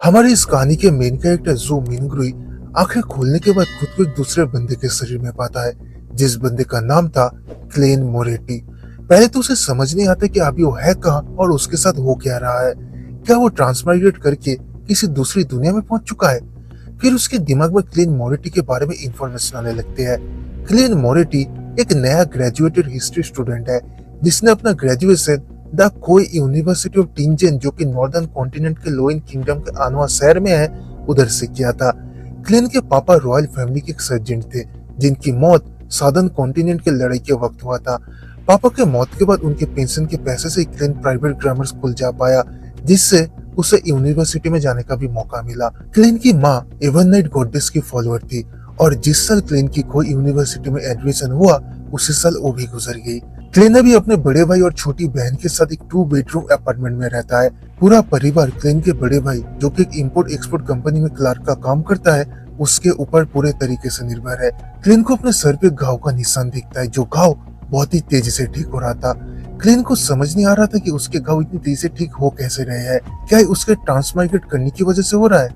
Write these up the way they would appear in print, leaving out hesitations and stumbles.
हमारी इस कहानी के मेन कैरेक्टर जू मिनगुई आंखें खोलने के बाद खुद को एक दूसरे बंदे के शरीर में पाता है, जिस बंदे का नाम था क्लेन मोरेटी। पहले तो उसे समझ नहीं आता कि अभी वो है कहाँ और उसके साथ हो क्या रहा है। क्या वो ट्रांसमाइग्रेट करके किसी दूसरी दुनिया में पहुंच चुका है? फिर उसके दिमाग में क्लेन मोरेटी के बारे में इंफॉर्मेशन आने लगते हैं। क्लेन मोरेटी एक नया ग्रेजुएटेड हिस्ट्री स्टूडेंट है, जिसने अपना ग्रेजुएशन द कोई यूनिवर्सिटी ऑफ टिंजेन, जो कि नॉर्दर्न कॉन्टिनेंट के लोइन किंगडम के आनवा शहर में है, उधर से किया था। क्लेन के पापा रॉयल फैमिली के एक सर्जेंट थे, जिनकी मौत साउदर्न कॉन्टिनेंट के लड़ाई के वक्त हुआ था। पापा के मौत के बाद उनके पेंशन के पैसे से क्लेन प्राइवेट ग्रामर स्कूल जा पाया, जिससे उसे यूनिवर्सिटी में जाने का भी मौका मिला। क्लेन की माँ एवन नाइट गॉडेस की फॉलोअर थी, और जिस साल क्लेन की कोई यूनिवर्सिटी में एडमिशन हुआ, उसी साल वो भी गुजर गई। क्लेन अभी अपने बड़े भाई और छोटी बहन के साथ एक 2 बेडरूम अपार्टमेंट में रहता है। पूरा परिवार क्लेन के बड़े भाई, जो कि एक इंपोर्ट एक्सपोर्ट कंपनी में क्लार्क का काम करता है, उसके ऊपर पूरे तरीके से निर्भर है। क्लेन को अपने सर पे घाव का निशान दिखता है, जो घाव बहुत ही तेजी से ठीक हो रहा था। क्लेन को समझ नहीं आ रहा था कि उसके घाव इतनी तेजी से ठीक हो कैसे रहे हैं। क्या उसके ट्रांसमाइग्रेट करने की वजह से हो रहा है?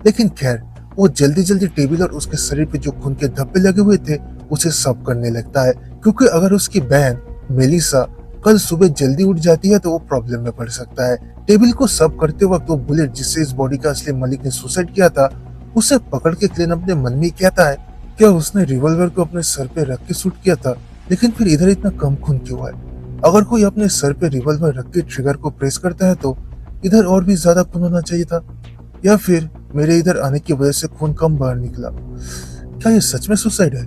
लेकिन खैर, वो जल्दी जल्दी टेबल और उसके शरीर पे जो खून के धब्बे लगे हुए थे उसे साफ करने लगता है, क्योंकि अगर उसकी बहन मेलिसा कल सुबह जल्दी उठ जाती है तो वो प्रॉब्लम में पड़ सकता है। टेबल को साफ करते वक्त वो बुलेट जिससे इस बॉडी का असली मालिक ने सुसाइड किया था, उसे पकड़ के क्लेन अपने मन में कहता है, क्या उसने रिवॉल्वर को अपने सर पे रख के शूट किया था? लेकिन फिर इधर इतना कम खून क्यों है? अगर कोई अपने सर पे रिवॉल्वर रख के ट्रिगर को प्रेस करता है तो इधर और भी ज्यादा खून होना चाहिए था, या फिर मेरे इधर आने की वजह से खून कम बाहर निकला? क्या ये सच में सुसाइड है,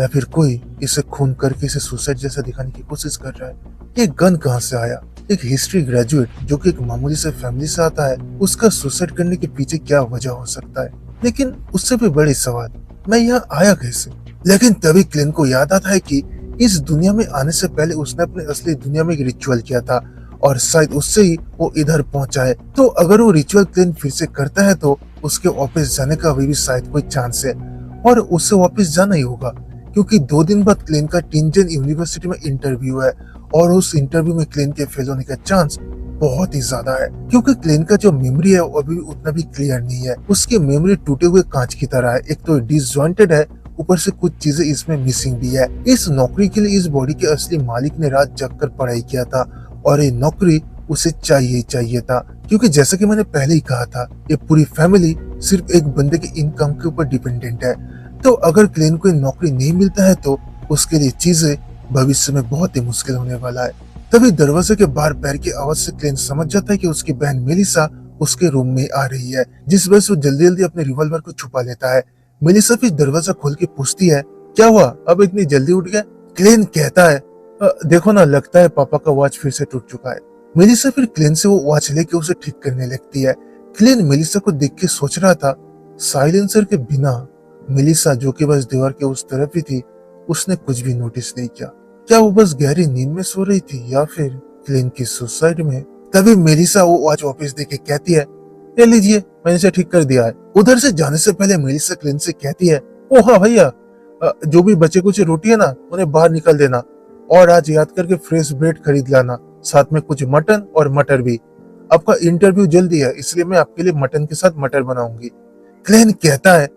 या फिर कोई इसे खून करके इसे सुसाइड जैसा दिखाने की कोशिश कर रहा है? ये गन कहाँ से आया? एक हिस्ट्री ग्रेजुएट जो कि एक मामूली से फैमिली से आता है, उसका सुसाइड करने के पीछे क्या वजह हो सकता है? लेकिन उससे भी बड़ी सवाल, मैं यहाँ आया कैसे? लेकिन तभी क्लेन को याद आता है कि इस दुनिया में आने से पहले उसने अपने असली दुनिया में एक रिचुअल किया था, और शायद उससे ही वो इधर पहुंचा है। तो अगर वो रिचुअल क्लेन फिर से करता है तो उसके वापस जाने का अभी भी शायद कोई चांस है, और उसे वापस जाना ही होगा, क्योंकि 2 दिन बाद क्लेन का टिंजेन यूनिवर्सिटी में इंटरव्यू है, और उस इंटरव्यू में क्लेन के फेल होने का चांस बहुत ही ज्यादा है, क्योंकि क्लेन का जो मेमोरी है वो अभी उतना भी क्लियर नहीं है। उसकी मेमोरी टूटे हुए कांच की तरह है, एक तो डिसजॉइंटेड है, ऊपर से कुछ चीजें इसमें मिसिंग भी है। इस नौकरी के लिए इस बॉडी के असली मालिक ने रात जगकर पढ़ाई किया था, और ये नौकरी उसे चाहिए ही चाहिए था, क्योंकि जैसा कि मैंने पहले ही कहा था, ये पूरी फैमिली सिर्फ एक बंदे के इनकम के ऊपर डिपेंडेंट है। तो अगर क्लेन को नौकरी नहीं मिलता है तो उसके लिए चीजें भविष्य में बहुत ही मुश्किल होने वाला है। तभी दरवाजे के बाहर पैर की आवाज से क्लेन समझ जाता है कि उसकी बहन मेलिसा उसके रूम में आ रही है, जिस वजह से वो जल्दी जल्दी अपने रिवॉल्वर को छुपा लेता है। मेलिसा फिर दरवाजा खोल के पूछती है, क्या हुआ, अब इतनी जल्दी उठ गया? क्लेन कहता है, देखो ना, लगता है पापा का वॉच फिर से टूट चुका है। मेलिसा फिर क्लेन से वो वॉच लेके उसे ठीक करने लगती है। क्लेन मेलिसा को देख के सोच रहा था, साइलेंसर के बिना मेलिसा, जो कि बस दीवार के उस तरफ ही थी, उसने कुछ भी नोटिस नहीं किया। क्या वो बस गहरी नींद में सो रही थी, या फिर क्लेन की सुसाइड में? तभी मेलिसा वो वॉच वापस देके कहती है, ले लीजिए, मैंने इसे ठीक कर दिया है। उधर से जाने से पहले मेलिसा क्लेन से कहती है, ओ हाँ भैया, जो भी बचे कुछ रोटी है ना, उन्हें बाहर निकल देना, और आज याद करके फ्रेश ब्रेड खरीद लाना, साथ में कुछ मटन और मटर भी। आपका इंटरव्यू जल्दी है, इसलिए मैं आपके लिए मटन के साथ मटर बनाऊंगी। क्लेन कहता है,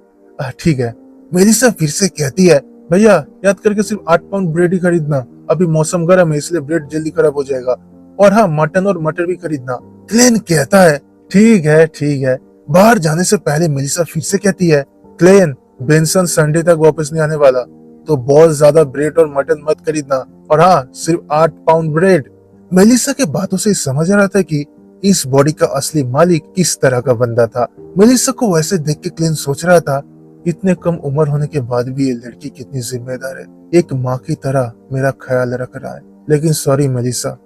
ठीक है। मेलिसा फिर से कहती है, भैया याद करके सिर्फ 8 पाउंड ब्रेड ही खरीदना, अभी मौसम गर्म है इसलिए ब्रेड जल्दी खराब हो जाएगा, और हाँ, मटन और मटर भी खरीदना। क्लेन कहता है, ठीक है ठीक है। बाहर जाने से पहले मेलिसा फिर से कहती है, क्लेन, बेंसन संडे तक वापस नहीं आने वाला, तो बहुत ज्यादा ब्रेड और मटन मत खरीदना, और हाँ, सिर्फ 8 पाउंड ब्रेड। मेलिसा के बातों से समझ आ रहा था कि इस बॉडी का असली मालिक किस तरह का बंदा था। मेलिसा को वैसे देख के क्लेन सोच रहा था, इतने कम उम्र होने के बाद भी ये लड़की कितनी जिम्मेदार है, एक माँ की तरह मेरा ख्याल रख रहा है। लेकिन सॉरी मेलिसा,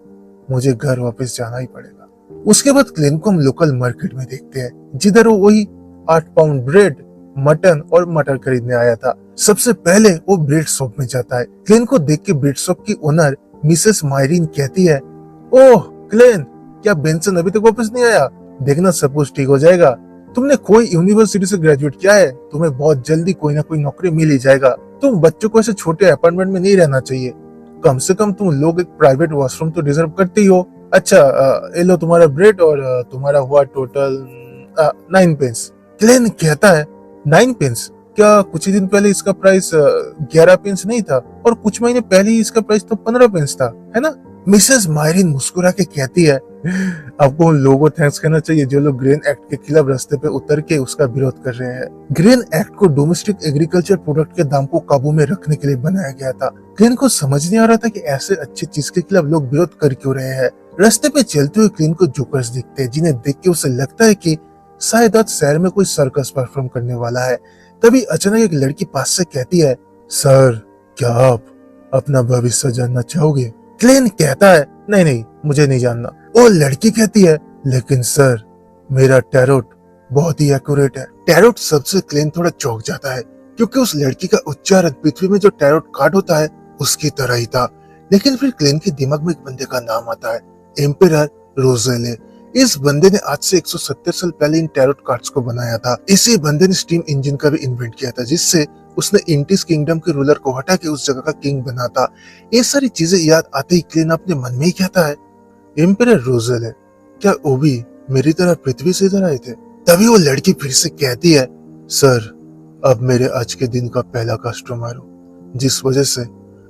मुझे घर वापस जाना ही पड़ेगा। उसके बाद क्लेन को हम लोकल मार्केट में देखते हैं, जिधर वो वही 8 पाउंड ब्रेड, मटन और मटर खरीदने आया था। सबसे पहले वो ब्रेड शॉप में जाता है। क्लेन को देख के ब्रेड शॉप की ओनर मिसेस मायरीन कहती है, ओह क्लेन, क्या बेंसन अभी तक वापस नहीं आया? देखना सब कुछ ठीक हो जाएगा। तुमने कोई यूनिवर्सिटी से ग्रेजुएट किया है, तुम्हें बहुत जल्दी कोई ना कोई नौकरी मिल ही जाएगा। तुम बच्चों को ऐसे छोटे अपार्टमेंट में नहीं रहना चाहिए, कम से कम तुम लोग एक प्राइवेट वॉशरूम तो डिजर्व करते ही हो। अच्छा, ये लो तुम्हारा ब्रेड, और तुम्हारा हुआ टोटल 9 पेंस। क्लेन कहता है 9 पेंस? क्या कुछ ही दिन पहले इसका प्राइस 11 पेंस नहीं था, और कुछ महीने पहले ही इसका प्राइस तो 15 पेंस था, है ना? मिसेस मायरिन मुस्कुरा के कहती है, आपको उन लोगों को थैंक्स कहना चाहिए जो लोग ग्रेन एक्ट के खिलाफ रास्ते पे उतर के उसका विरोध कर रहे हैं। ग्रेन एक्ट को डोमेस्टिक एग्रीकल्चर प्रोडक्ट के दाम को काबू में रखने के लिए बनाया गया था। क्लेन को समझ नहीं आ रहा था कि ऐसे अच्छी चीज के खिलाफ लोग विरोध कर क्यों रहे हैं। रास्ते पे चलते हुए क्लेन को जोकर्स दिखते हैं, जिन्हें देख के उसे लगता है कि शायद आज शहर में कोई सर्कस परफॉर्म करने वाला है। तभी अचानक एक लड़की पास से कहती है, सर क्या आप अपना भविष्य जानना चाहोगे? क्लेन कहता है, नहीं नहीं, मुझे नहीं जानना। वो लड़की कहती है, लेकिन सर मेरा टैरोट बहुत ही एक्यूरेट है। टैरोट शब्द से क्लेन थोड़ा चौंक जाता है, क्योंकि उस लड़की का उच्चारण पृथ्वी में जो टैरोट कार्ड होता है उसकी तरह ही था। लेकिन फिर क्लेन के दिमाग में एक बंदे का नाम आता है, एम्पेरर रोजेले। इस बंदे ने आज से 170 साल पहले इन टैरोट कार्ड्स को बनाया था। इसी बंदे ने स्टीम इंजन का भी इन्वेंट किया था, जिससे उसने इंटिस किंगडम के रूलर को हटा के उस जगह का किंग बना था। ये सारी चीजें याद आते ही क्लेन अपने मन में ही कहता है, एम्पेरर रोजेल है, क्या वो भी मेरी तरह पृथ्वी से इधर आए थे? तभी वो लड़की फिर से कहती है, सर अब मेरे आज के दिन का पहला कस्टमर हो, जिस वजह से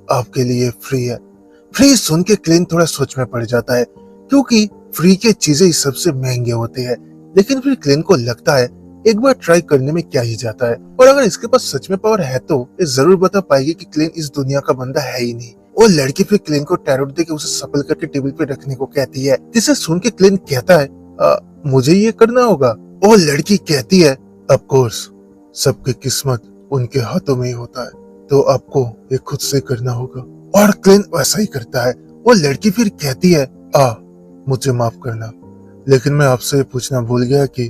आपके लिए फ्री है। फ्री सुन के क्लेन थोड़ा सोच में पड़ जाता है, क्योंकि फ्री के चीजें ही सबसे महंगे होते हैं। लेकिन फिर क्लेन को लगता है एक बार ट्राई करने में क्या ही जाता है, और अगर इसके पास सच में पावर है तो ये जरूर बता पाएगी कि क्लेन इस दुनिया का बंदा है ही नहीं। वो लड़की फिर क्लेन को टैरोट देके उसे सफल करके टेबल पे रखने को कहती है, जिसे सुन के क्लेन कहता है, मुझे ये करना होगा? वो लड़की कहती है, ऑफ कोर्स, सबकी किस्मत उनके हाथों में ही होता है, तो आपको ये खुद से करना होगा। और क्लेन वैसा ही करता है। वो लड़की फिर कहती है, मुझे माफ करना, लेकिन मैं आपसे पूछना भूल गया कि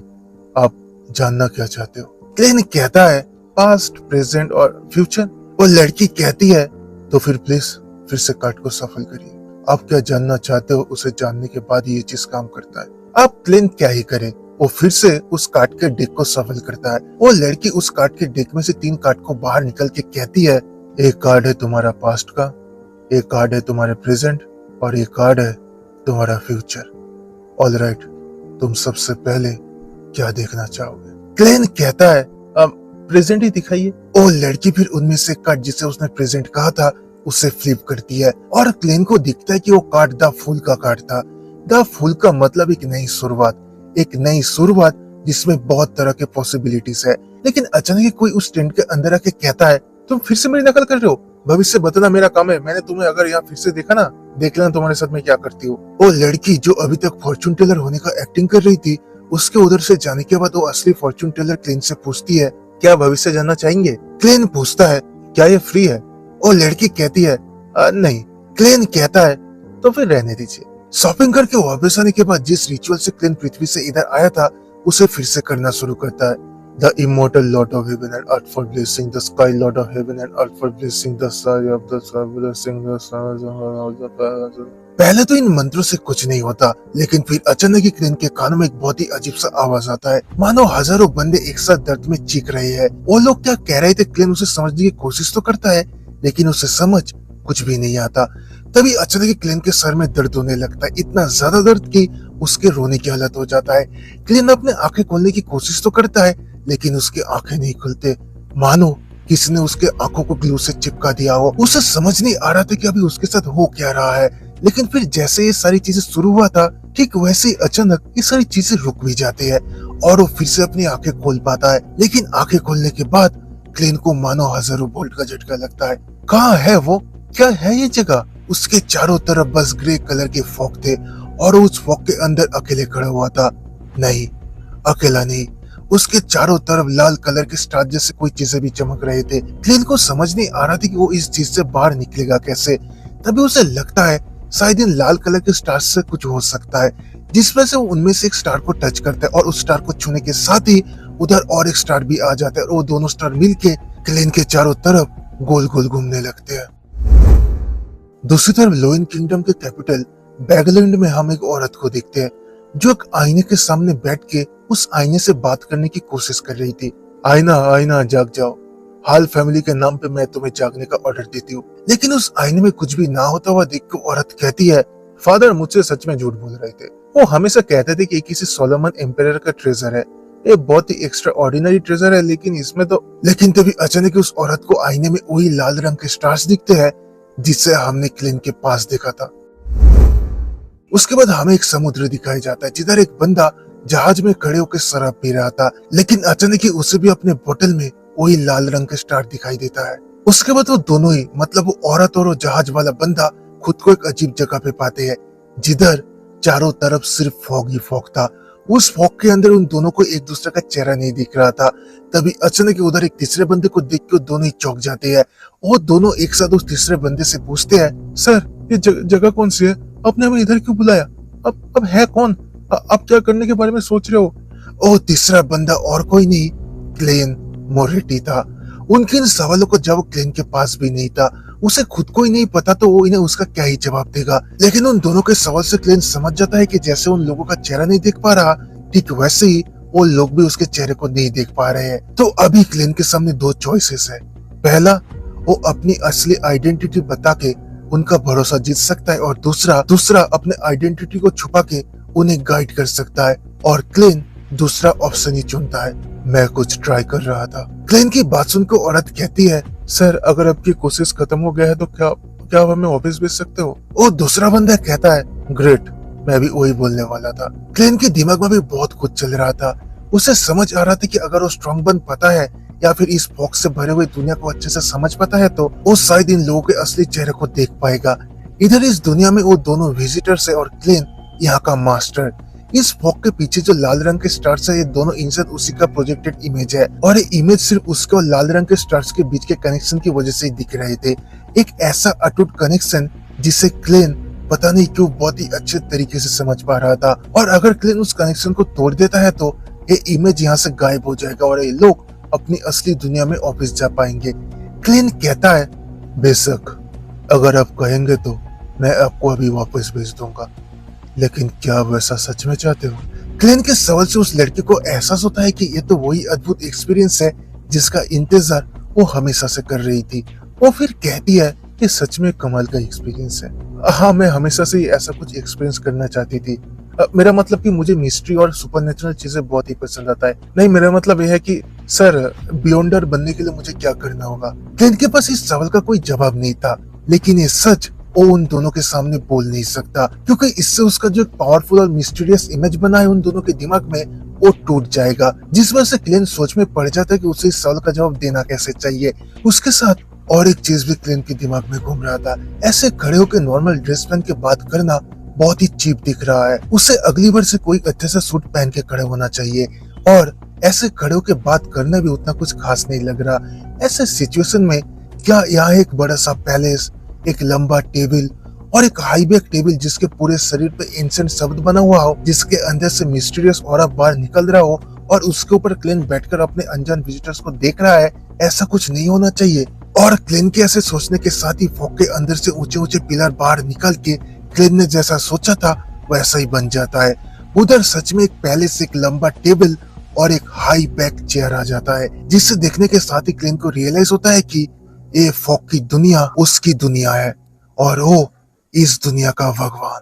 आप जानना क्या चाहते हो? क्लेन कहता है, पास्ट, प्रेजेंट और फ्यूचर। वो लड़की कहती है, तो फिर प्लीज फिर से कार्ड को सफल करिए। आप क्या जानना चाहते हो, उसे जानने के बाद ये चीज काम करता है। अब क्लेन क्या ही करे, वो फिर से उस कार्ड के डेक को सफल करता है। वो लड़की उस कार्ड के डेक में से 3 कार्ड को बाहर निकल के कहती है, एक कार्ड है तुम्हारा पास्ट का, एक कार्ड है तुम्हारे प्रेजेंट, और एक कार्ड है तुम्हारा फ्यूचर। ऑलराइट, तुम सबसे पहले क्या देखना चाहोगे? क्लेन कहता है, प्रेजेंट ही दिखाइए। वो लड़की फिर उनमें से कार्ड जिसे उसने प्रेजेंट कहा था उसे फ्लिप करती है, और क्लेन को दिखता है कि वो कार्ड द फूल का कार्ड था। द फूल का मतलब एक नई शुरुआत, एक नई शुरुआत जिसमें बहुत तरह के पॉसिबिलिटीज है। लेकिन अचानक कोई उस टेंट के अंदर आके कहता है, तुम फिर से मेरी नकल कर रहे हो? भविष्य बताना मेरा काम है। मैंने तुम्हें अगर यहाँ फिर से देखा ना, देख लेना तुम्हारे साथ में क्या करती हो। वो लड़की जो अभी तक फॉर्चून टेलर होने का एक्टिंग कर रही थी, उसके उधर से जाने के बाद वो असली फॉर्चून टेलर क्लेन से पूछती है, क्या भविष्य जानना चाहेंगे? क्लेन पूछता है, क्या ये फ्री है? वो लड़की कहती है, नहीं। क्लेन कहता है, तो फिर रहने दीजिए। शॉपिंग करके वापस आने के बाद जिस रिचुअल से क्लेन पृथ्वी से इधर आया था उसे फिर से करना शुरू करता है। The immortal Lord of Heaven and Earth for blessing the sky, Lord of Heaven and Earth for blessing the sky of the sky, blessing the stars of the. पहले तो इन मंत्रों से कुछ नहीं होता, लेकिन फिर अचानक ही क्लेन के कानों में एक बहुत ही अजीब सा आवाज आता है, मानो हजारों बंदे एक साथ दर्द में चीख रहे हैं। वो लोग क्या कह रहे थे क्लेन उसे समझने की कोशिश तो करता है, लेकिन उसे समझ कुछ भी नहीं आता। तभी अचानक ही क्लेन के सर में दर्द होने लगता है, इतना ज्यादा दर्द कि उसके रोने की हालत हो जाता है। क्लेन अपने आंखें खोलने की कोशिश तो करता है, लेकिन उसकी आंखें नहीं खुलते, मानो किसी ने उसके आंखों को ग्लू से चिपका दिया हो। उसे समझ नहीं आ रहा था कि अभी उसके साथ हो क्या रहा है। लेकिन फिर जैसे ये सारी चीजें शुरू हुआ था, ठीक वैसे ही अचानक ये सारी चीजें रुक भी जाती है और वो फिर से अपनी आंखें खोल पाता है। लेकिन आंखें खोलने के बाद क्लेन को मानो हजारों वोल्ट का झटका लगता है। कहाँ है वो? क्या है ये जगह? उसके चारों तरफ बस ग्रे कलर के फॉग थे और उस फॉग के अंदर अकेले खड़ा हुआ था। नहीं, अकेला नहीं, उसके चारों तरफ लाल कलर के स्टार जैसे कोई चीजें भी चमक रहे थे। क्लेन को समझ नहीं आ रहा था कि वो इस चीज से बाहर निकलेगा कैसे। तभी उसे लगता है शायद इन लाल कलर के स्टार से कुछ हो सकता है, जिस वजह से वो उनमें से एक स्टार को टच करता है और उस स्टार को छूने के साथ ही उधर और एक स्टार भी आ जाता है और वो दोनों स्टार मिलके क्लेन के चारों तरफ गोल गोल घूमने लगते हैं। दूसरी तरफ लोइन किंगडम के कैपिटल बैगलैंड में हम एक औरत को देखते हैं जो एक आईने के सामने बैठ के उस आईने से बात करने की कोशिश कर रही थी। आईना आईना जाग जाओ, हाल फैमिली के नाम पे मैं तुम्हें जागने का ऑर्डर देती हूँ। लेकिन उस आईने में कुछ भी ना होता हुआ देख के औरत कहती है, फादर मुझसे सच में झूठ बोल रहे थे। वो हमेशा कहते थे कि किसी सोलोमन एम्पायर का ट्रेजर है, ये बहुत ही एक्स्ट्रा ऑर्डिनरी ट्रेजर है, लेकिन तभी अचानक उस औरत को आईने में वही लाल रंग के स्टार्स दिखते हैं जिससे हमने क्लेन के पास देखा था। उसके बाद हमें एक समुद्र दिखाया जाता है जिधर एक बंदा जहाज में खड़े होकर शराब पी रहा था, लेकिन अचानक ही उसे भी अपने बोतल में वही लाल रंग का स्टार दिखाई देता है। उसके बाद वो दोनों ही, मतलब वो औरत और वो जहाज वाला बंदा, खुद को एक अजीब जगह पे पाते हैं जिधर चारों तरफ सिर्फ फॉग ही फॉग था। उस फॉग के अंदर उन दोनों को एक दूसरे का चेहरा नहीं दिख रहा था। तभी अचानक ही उधर एक तीसरे बंदे को देख के दोनों ही चौंक जाते हैं। वो दोनों एक साथ उस तीसरे बंदे से पूछते हैं, सर ये जगह कौन सी है? आपने हमें इधर क्यों बुलाया? अब है कौन? आप क्या करने के बारे में सोच रहे हो? ओ तीसरा बंदा और कोई नहीं, क्लेन मोरेटी था। उनके इन सवालों को जवाब क्लेन के पास भी नहीं था। उसे खुद को ही नहीं पता तो वो इन्हें उसका क्या ही जवाब देगा। लेकिन उन दोनों के सवाल से क्लेन समझ जाता है कि जैसे उन लोगों का चेहरा नहीं देख पा रहा, ठीक वैसे ही वो लोग भी उसके चेहरे को नहीं देख पा रहे हैं। तो अभी क्लेन के सामने दो चॉइसेस है। पहला, वो अपनी असली आइडेंटिटी बता के उनका भरोसा जीत सकता है, और दूसरा अपने आइडेंटिटी को छुपा के उन्हें गाइड कर सकता है। और क्लेन दूसरा ऑप्शन ही चुनता है। मैं कुछ ट्राई कर रहा था। क्लेन की बात सुनकर औरत कहती है, सर अगर आपकी कोशिश खत्म हो गया है तो क्या आप हमें वापस भेज सकते हो? और दूसरा बंदा कहता है, ग्रेट, मैं भी वही बोलने वाला था। क्लेन के दिमाग में भी बहुत कुछ चल रहा था। उसे समझ आ रहा था कि अगर वो स्ट्रॉन्ग बन पाता है या फिर इस फॉग से भरे हुए दुनिया को अच्छे से समझ पाता है तो वो शायद इन लोगों के असली चेहरे को देख पाएगा। इधर इस दुनिया में वो दोनों विजिटर्स है और क्लेन यहाँ का मास्टर। इस फॉग के पीछे जो लाल रंग के स्टार्स है, ये दोनों इंसान उसी का प्रोजेक्टेड इमेज है, और ये इमेज सिर्फ उसके और लाल रंग के स्टार्स के बीच के कनेक्शन की वजह से ही दिख रहे थे। एक ऐसा अटूट कनेक्शन जिसे क्लेन पता नहीं क्यों बहुत ही अच्छे तरीके से समझ पा रहा था। और अगर क्लेन उस कनेक्शन को तोड़ देता है तो ये इमेज यहाँ से गायब हो जाएगा और ये लोग अपनी असली दुनिया में वापस जा पाएंगे। क्लेन कहता है, बेशक अगर आप कहेंगे तो मैं आपको अभी वापस भेज दूंगा, लेकिन क्या आप वैसा सच में चाहते हो? क्लेन के सवाल से उस लड़के को एहसास होता है कि ये तो वही अद्भुत एक्सपीरियंस है जिसका इंतजार वो हमेशा से कर रही थी। वो फिर कहती है कि सच में कमाल का एक्सपीरियंस है। हाँ, मैं हमेशा से ऐसा कुछ एक्सपीरियंस करना चाहती थी। मेरा मतलब कि मुझे मिस्ट्री और सुपरनेचुरल चीजें बहुत ही पसंद आता है। नहीं, मेरा मतलब यह है कि सर बियॉन्डर बनने के लिए मुझे क्या करना होगा? क्लेन के पास इस सवाल का कोई जवाब नहीं था, लेकिन ये सच वो उन दोनों के सामने बोल नहीं सकता, क्योंकि इससे उसका जो पावरफुल और मिस्टीरियस इमेज बना है उन दोनों के दिमाग में, वो टूट जाएगा। जिस वजह से क्लेन सोच में पड़ जाता है कि उसे इस सवाल का जवाब देना कैसे चाहिए। उसके साथ और एक चीज भी क्लेन के दिमाग में घूम रहा था। ऐसे खड़े होकर नॉर्मल ड्रेस पहन के बात करना बहुत ही चीप दिख रहा है। उसे अगली बार से कोई अच्छे से सूट पहन के खड़े होना चाहिए, और ऐसे खड़े होकर बात करना भी उतना कुछ खास नहीं लग रहा। ऐसे सिचुएशन में क्या यहाँ एक बड़ा सा पैलेस, एक लंबा टेबल और एक हाई बैक टेबल जिसके पूरे शरीर पे एंशिएंट शब्द बना हुआ हो, जिसके अंदर से मिस्टीरियस ऑरा बाहर निकल रहा हो, और उसके ऊपर क्लेन बैठकर अपने अनजान विजिटर्स को देख रहा है, ऐसा कुछ नहीं होना चाहिए। और क्लेन के ऐसे सोचने के साथ ही फॉग के अंदर से ऊंचे ऊंचे पिलर बाहर निकल के क्लेन ने जैसा सोचा था वैसा ही बन जाता है। उधर सच में एक पैलेस, एक लंबा टेबल और एक हाई बैक चेयर आ जाता है, जिससे देखने के साथ ही क्लेन को रियलाइज होता है कि ये फॉग की दुनिया उसकी दुनिया है और वो इस दुनिया का भगवान।